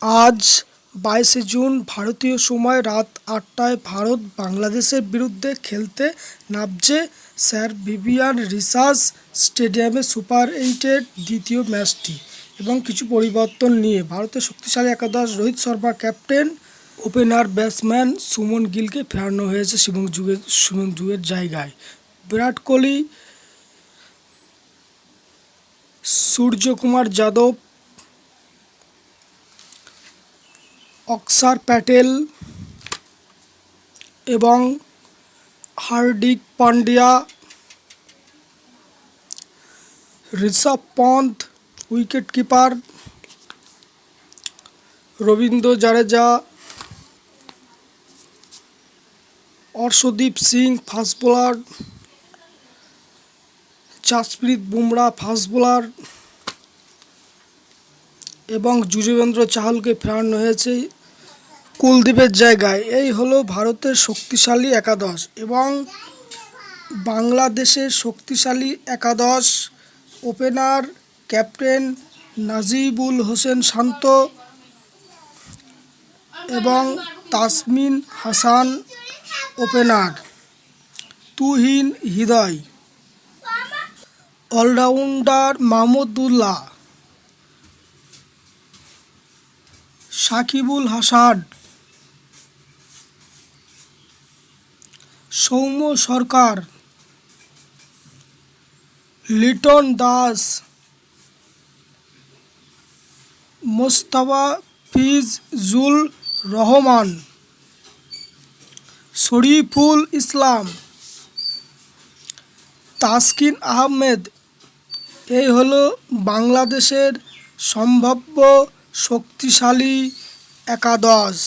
আজ 22শে জুন ভারতীয় সময় রাত ৮টায় ভারত বাংলাদেশের বিরুদ্ধে খেলতে নামছে স্যার ভিভিয়ান রিসার্চ স্টেডিয়ামে সুপার 8-এর দ্বিতীয় ম্যাচটি এবং কিছু পরিবর্তন নিয়ে। ভারতের শক্তিশালী একাদশ Rohit Sharma captain, opener batsman Suman গিলকে ফেরানো হয়েছে শুভমন গিলের জায়গায়। বিরাট কোহলি, সূর্যকুমার যাদব, অক্ষর প্যাটেল এবং Hardik Pandya, Rishabh Pant wicketkeeper, Rabindra Jadeja, Arshdeep Singh fast bowler, Jasprit Bumrah fast bowler এবং যুজবেন্দ্র চাহলকে ফেরানো হয়েছে কুলদীপের জায়গায়। এই হলো ভারতের শক্তিশালী একাদশ। এবং বাংলাদেশের শক্তিশালী একাদশ: ওপেনার ক্যাপ্টেন নাজিবুল হোসেন শান্ত এবং তাসকিন হাসান, ওপেনার তুহিন হৃদয়, অলরাউন্ডার মাহমুদুল্লাহ, সাকিবুল হাসান, সৌম্য সরকার, লিটন দাস, মোস্তাফিজুর রহমান, শরীফুল ইসলাম, তাসকিন আহমেদ। এই হলো বাংলাদেশের সম্ভাব্য শক্তিশালী একাদশ।